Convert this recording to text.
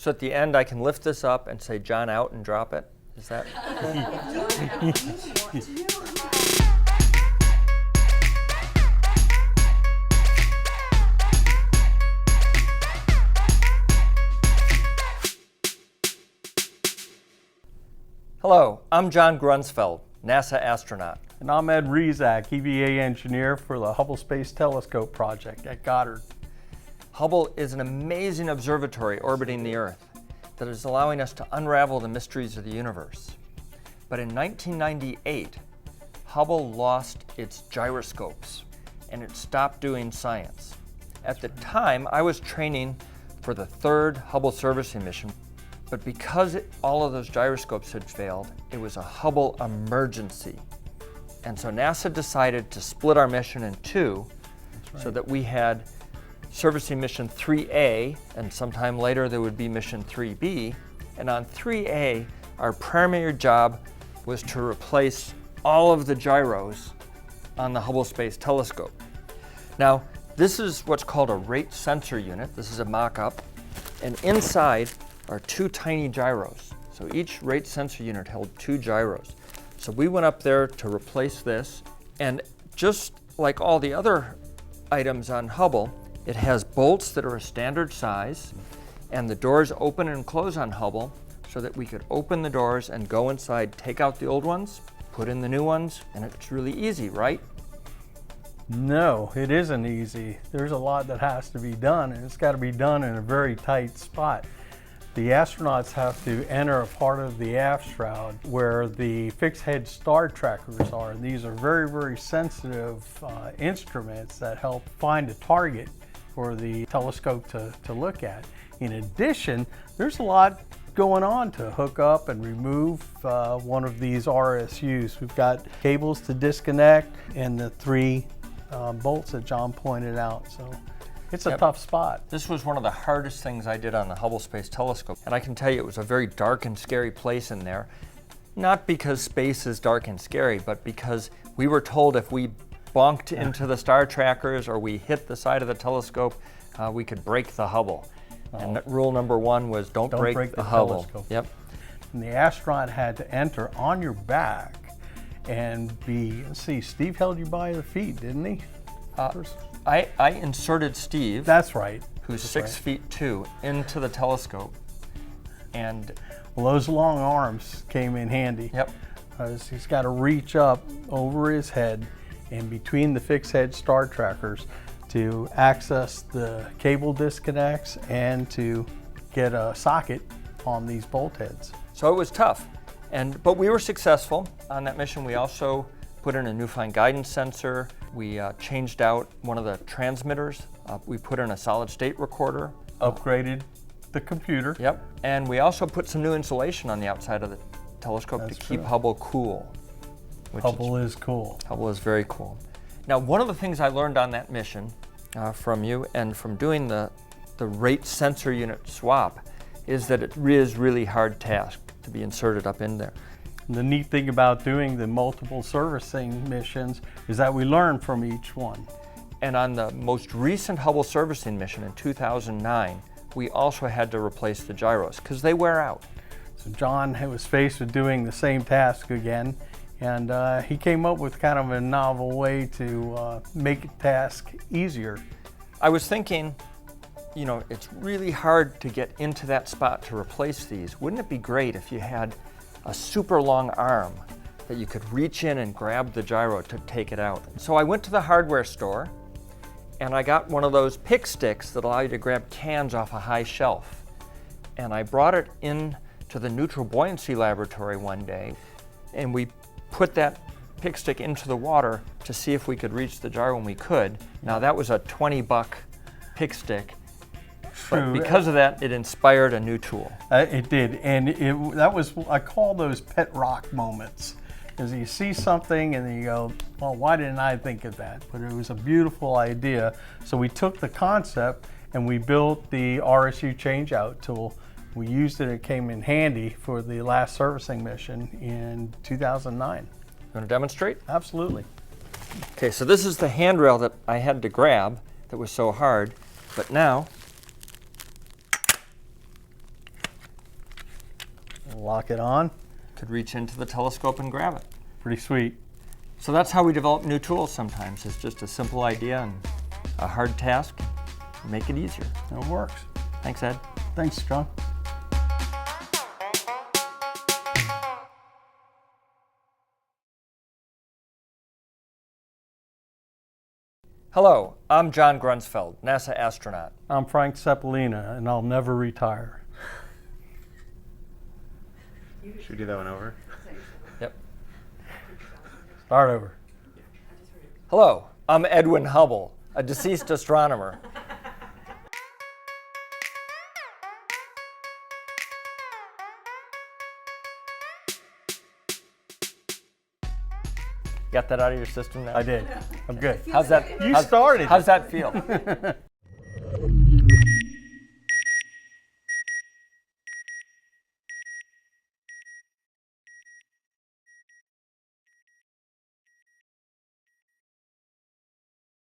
So at the end, I can lift this up and say John out and drop it? Is that? Hello, I'm John Grunsfeld, NASA astronaut. And I'm Ed Rezac, EVA engineer for the Hubble Space Telescope project at Goddard. Hubble is an amazing observatory orbiting the Earth that is allowing us to unravel the mysteries of the universe. But in 1998, Hubble lost its gyroscopes and it stopped doing science. At the time, I was training for the third Hubble servicing mission, but because all of those gyroscopes had failed, it was a Hubble emergency. And so NASA decided to split our mission in two so that we had servicing mission 3A, and sometime later there would be mission 3B. And on 3A, our primary job was to replace all of the gyros on the Hubble Space Telescope. Now, this is what's called a rate sensor unit. This is a mock-up. And inside are two tiny gyros. So each rate sensor unit held two gyros. So we went up there to replace this, and just like all the other items on Hubble, it has bolts that are a standard size, and the doors open and close on Hubble so that we could open the doors and go inside, take out the old ones, put in the new ones, and it's really easy, right? No, it isn't easy. There's a lot that has to be done, and it's got to be done in a very tight spot. The astronauts have to enter a part of the aft shroud where the fixed head star trackers are. And these are very, very sensitive instruments that help find a target for the telescope to look at. In addition, there's a lot going on to hook up and remove one of these RSUs. We've got cables to disconnect and the three bolts that John pointed out. So it's a tough spot. This was one of the hardest things I did on the Hubble Space Telescope. And I can tell you it was a very dark and scary place in there. Not because space is dark and scary, but because we were told if we bonked into the star trackers or we hit the side of the telescope, we could break the Hubble. And rule number one was don't break the Hubble. Telescope. Yep. And the astronaut had to enter on your back and be, let's see, Steve held you by the feet, didn't he? I inserted Steve. That's right. Who's 6'2", into the telescope. And well, those long arms came in handy. Yep. Because he's got to reach up over his head and between the fixed head star trackers to access the cable disconnects and to get a socket on these bolt heads. So it was tough, but we were successful on that mission. We also put in a newfound guidance sensor. We changed out one of the transmitters. We put in a solid state recorder. Upgraded the computer. Yep, and we also put some new insulation on the outside of the telescope to keep Hubble cool. Hubble is cool. Hubble is very cool. Now, one of the things I learned on that mission from you and from doing the rate sensor unit swap is that it is really hard task to be inserted up in there. The neat thing about doing the multiple servicing missions is that we learn from each one. And on the most recent Hubble servicing mission in 2009, we also had to replace the gyros because they wear out. So John was faced with doing the same task again, and he came up with kind of a novel way to make the task easier. I was thinking, you know, it's really hard to get into that spot to replace these. Wouldn't it be great if you had a super long arm that you could reach in and grab the gyro to take it out? So I went to the hardware store and I got one of those pick sticks that allow you to grab cans off a high shelf. And I brought it in to the neutral buoyancy laboratory one day and we put that pick stick into the water to see if we could reach the gyro, and we could. Now that was a $20 pick stick. But because of that, it inspired a new tool. It did, and that was, I call those pet rock moments. Because you see something and you go, well, why didn't I think of that? But it was a beautiful idea. So we took the concept and we built the RSU changeout tool. We used it, it came in handy for the last servicing mission in 2009. You want to demonstrate? Absolutely. Okay, so this is the handrail that I had to grab that was so hard, but now Lock it on. Could reach into the telescope and grab it. Pretty sweet. So that's how we develop new tools sometimes. It's just a simple idea and a hard task. Make it easier. It works. Thanks, Ed. Thanks, John. Hello, I'm John Grunsfeld, NASA astronaut. I'm Frank Ceppolina, and I'll never retire. Should we do that one over? Yep. Start over. Hello, I'm Edwin Hubble, a deceased astronomer. Got that out of your system now? I did. I'm good. How's that? You started. How's that feel?